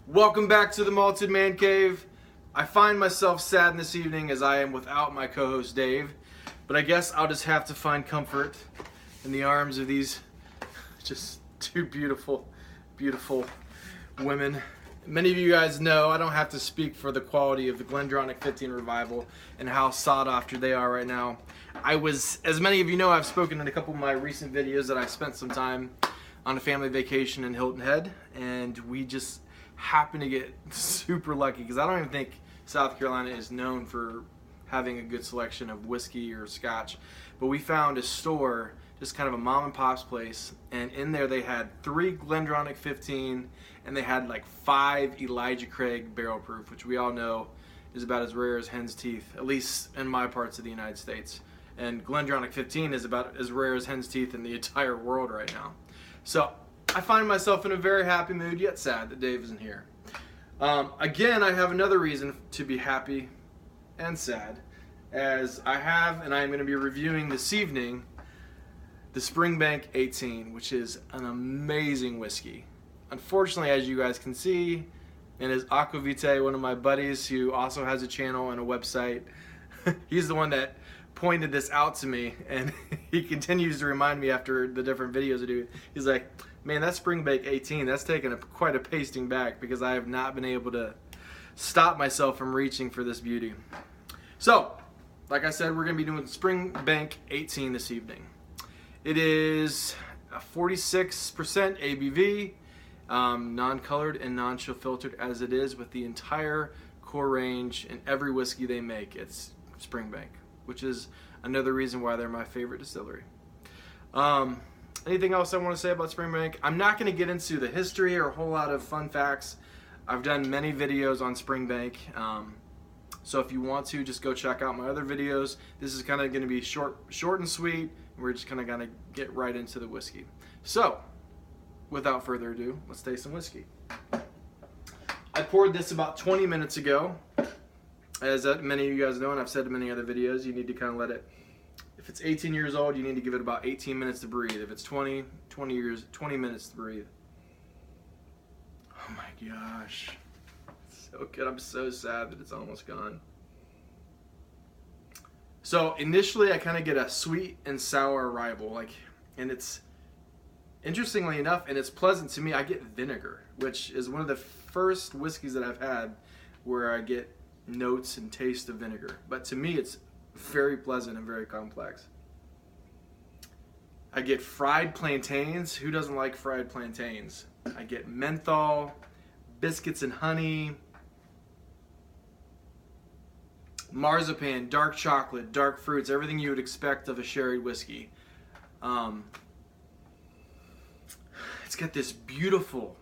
Welcome back to the Malted Man Cave. I find myself sad this evening as I am without my co-host Dave, but I guess I'll just have to find comfort in the arms of these just two beautiful, beautiful women. Many of you guys know I don't have to speak for the quality of the GlenDronach 15 Revival and how sought after they are right now. As many of you know, I've spoken in a couple of my recent videos that I spent some time on a family vacation in Hilton Head, and we just happened to get super lucky because I don't even think South Carolina is known for having a good selection of whiskey or scotch, but we found a store, just kind of a mom and pop's place, and in there they had 3 GlenDronach 15 and they had like 5 Elijah Craig barrel proof, which we all know is about as rare as hen's teeth, at least in my parts of the United States. And GlenDronach 15 is about as rare as hen's teeth in the entire world right now. So I find myself in a very happy mood, yet sad that Dave isn't here. Again, I have another reason to be happy and sad, as I have, and I'm going to be reviewing this evening, the Springbank 18, which is an amazing whiskey. Unfortunately, as you guys can see, and as Aquavite, one of my buddies who also has a channel and a website, he's the one that pointed this out to me, and he continues to remind me after the different videos I do. He's like, man, that Springbank 18, that's taken quite a pasting back because I have not been able to stop myself from reaching for this beauty. So, like I said, we're going to be doing Springbank 18 this evening. It is a 46% ABV, non-colored and non-chill filtered as it is with the entire core range and every whiskey they make. It's Springbank, which is another reason why they're my favorite distillery. Anything else I want to say about Springbank? I'm not going to get into the history or a whole lot of fun facts. I've done many videos on Springbank, so if you want to, just go check out my other videos. This is kind of going to be short and sweet, and we're just kind of going to get right into the whiskey. So, without further ado, let's taste some whiskey. I poured this about 20 minutes ago. As many of you guys know, and I've said in many other videos, you need to kind of let it, if it's 18 years old, you need to give it about 18 minutes to breathe. If it's 20 minutes to breathe. Oh my gosh. It's so good. I'm so sad that it's almost gone. So initially I kind of get a sweet and sour arrival, and it's, interestingly enough, and it's pleasant to me, I get vinegar, which is one of the first whiskeys that I've had where I get notes and taste of vinegar. But to me, it's very pleasant and very complex. I get fried plantains. Who doesn't like fried plantains? I get menthol, biscuits and honey, marzipan, dark chocolate, dark fruits, everything you would expect of a sherry whiskey. It's got this beautiful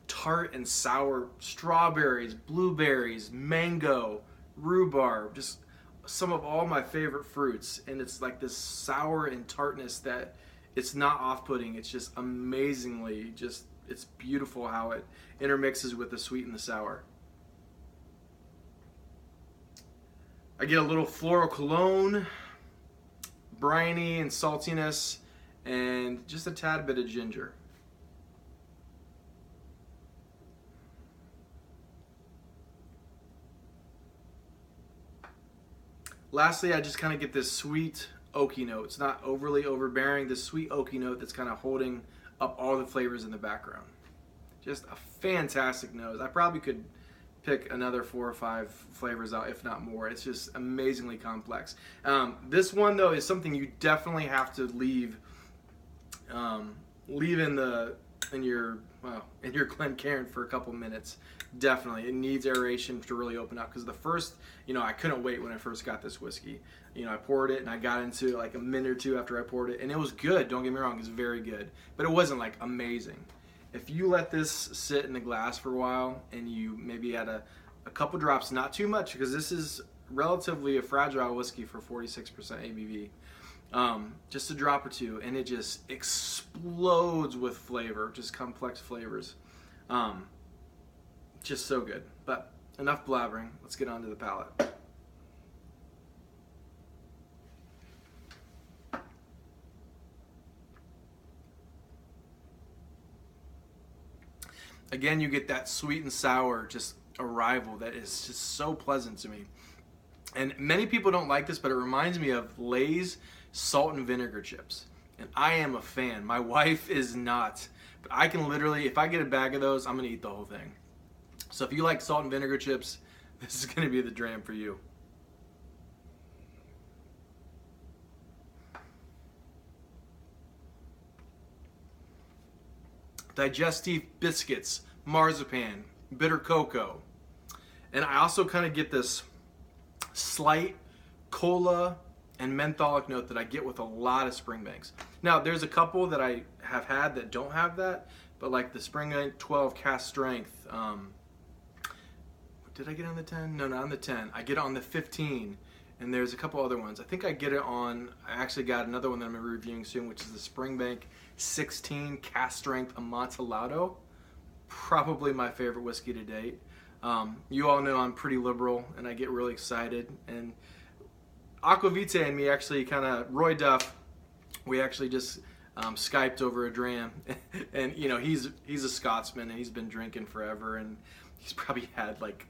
tart and sour strawberries, blueberries, mango, rhubarb, just some of all my favorite fruits, and it's like this sour and tartness that it's not off-putting. It's just amazingly, it's beautiful how it intermixes with the sweet and the sour. I get a little floral cologne, briny and saltiness, and just a tad bit of ginger. Lastly, I just kind of get this sweet oaky note. It's not overly overbearing, this sweet oaky note that's kind of holding up all the flavors in the background. Just a fantastic nose. I probably could pick another 4 or 5 flavors out, if not more. It's just amazingly complex. This one, though, is something you definitely have to leave in your Glencairn for a couple minutes. Definitely, it needs aeration to really open up, because the first, I couldn't wait when I first got this whiskey. I poured it and I got into it like a minute or two after I poured it, and it was good. Don't get me wrong, it's very good, but it wasn't like amazing. If you let this sit in the glass for a while and you maybe add a couple drops, not too much, because this is relatively a fragile whiskey for 46% ABV. Just a drop or two, and it just explodes with flavor, just complex flavors. Just so good. But enough blabbering. Let's get on to the palate. Again, you get that sweet and sour just arrival that is just so pleasant to me. And many people don't like this, but it reminds me of Lay's salt and vinegar chips. And I am a fan. My wife is not. But I can literally, if I get a bag of those, I'm going to eat the whole thing. So if you like salt and vinegar chips, this is going to be the dram for you. Digestif Biscuits, Marzipan, bitter cocoa. And I also kind of get this slight cola and mentholic note that I get with a lot of Springbanks. Now, there's a couple that I have had that don't have that, but like the Springbank 12 cast strength. Did I get on the 10? No, not on the 10. I get it on the 15, and there's a couple other ones. I think I get it on, I actually got another one that I'm going to be reviewing soon, which is the Springbank 16 cast strength Amontillado. Probably my favorite whiskey to date. You all know I'm pretty liberal, and I get really excited. And Aquavite and me actually kind of, Roy Duff, we actually just Skyped over a dram. And you know, he's a Scotsman, and he's been drinking forever, and he's probably had like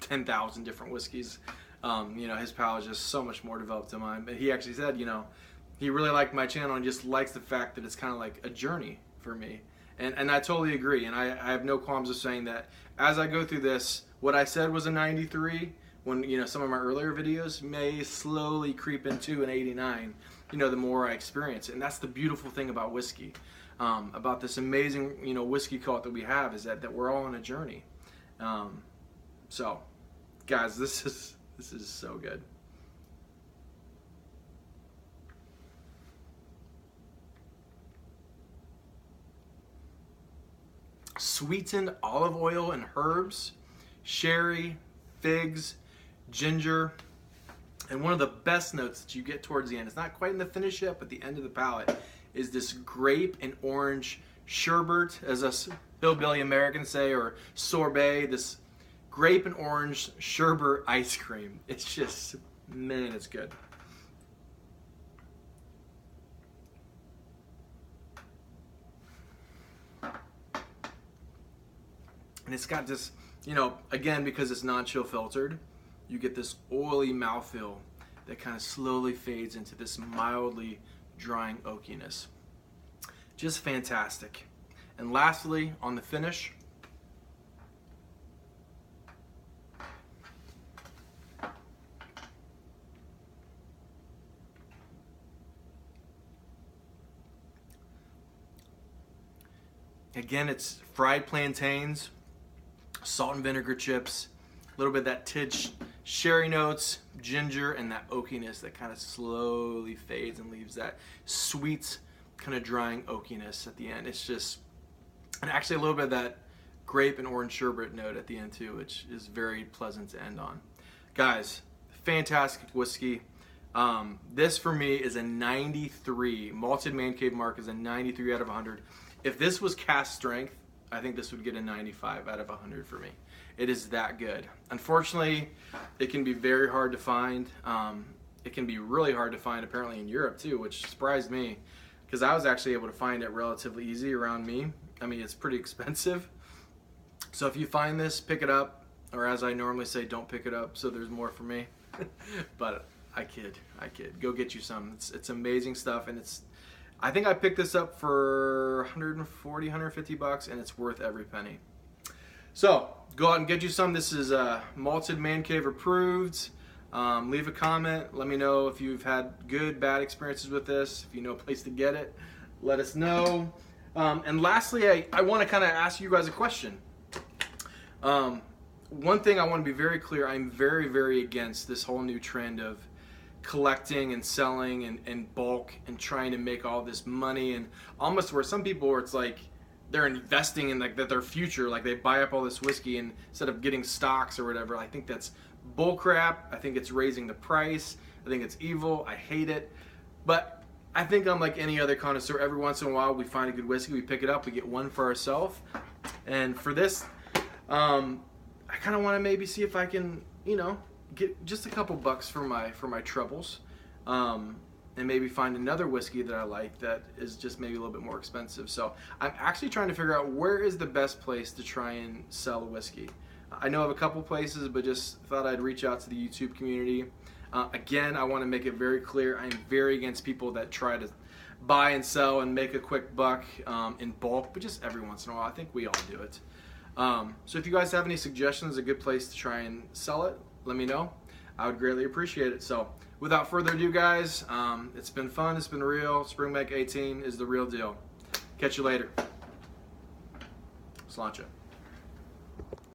10,000 different whiskeys. You know, his palate is just so much more developed than mine. But he actually said, you know, he really liked my channel and just likes the fact that it's kind of like a journey for me. And I totally agree. And I have no qualms of saying that as I go through this, what I said was a 93, when, you know, some of my earlier videos may slowly creep into an 89, you know, the more I experience it. And that's the beautiful thing about whiskey, about this amazing, you know, whiskey cult that we have, is that we're all on a journey. So, guys, this is so good. Sweetened olive oil and herbs, sherry, figs, ginger, and one of the best notes that you get towards the end, it's not quite in the finish yet, but the end of the palate, is this grape and orange sherbet, as us hillbilly Americans say, or sorbet, this grape and orange sherbet ice cream. It's just, man, it's good. And it's got this, you know, again, because it's non-chill filtered, you get this oily mouthfeel that kind of slowly fades into this mildly drying oakiness. Just fantastic. And lastly, on the finish, again, it's fried plantains, salt and vinegar chips, a little bit of that tidge sherry notes, ginger, and that oakiness that kind of slowly fades and leaves that sweet, kind of drying oakiness at the end. It's just, and actually a little bit of that grape and orange sherbet note at the end too, which is very pleasant to end on. Guys, fantastic whiskey. This for me is a 93. Malted Man Cave mark is a 93 out of 100. If this was cast strength, I think this would get a 95 out of 100 for me. It is that good. Unfortunately, it can be very hard to find. It can be really hard to find apparently in Europe too, which surprised me, because I was actually able to find it relatively easy around me. I mean, it's pretty expensive. So if you find this, pick it up, or as I normally say, don't pick it up, so there's more for me. But I kid. Go get you some. It's amazing stuff, and I think I picked this up for 140, 150 bucks, and it's worth every penny. So go out and get you some. This is Malted Man Cave approved. Leave a comment. Let me know if you've had good, bad experiences with this. If you know a place to get it, let us know. And lastly, I want to kind of ask you guys a question. One thing I want to be very clear, I'm very, very against this whole new trend of collecting and selling in bulk and trying to make all this money, and almost where some people, where it's like they're investing in like their future, like they buy up all this whiskey and instead of getting stocks or whatever. I think that's bull crap. I think it's raising the price. I think it's evil. I hate it. But I think I'm like any other connoisseur. Every once in a while we find a good whiskey, we pick it up, we get one for ourselves. And for this, I kind of want to maybe see if I can, you know, get just a couple bucks for my troubles. and maybe find another whiskey that I like that is just maybe a little bit more expensive. So I'm actually trying to figure out where is the best place to try and sell a whiskey. I know of a couple places, but just thought I'd reach out to the YouTube community. Again, I want to make it very clear, I am very against people that try to buy and sell and make a quick buck in bulk, but just every once in a while. I think we all do it. So if you guys have any suggestions, a good place to try and sell it, let me know. I would greatly appreciate it. So without further ado, guys, it's been fun, it's been real. Springbank 18 is the real deal. Catch you later. Sláinte.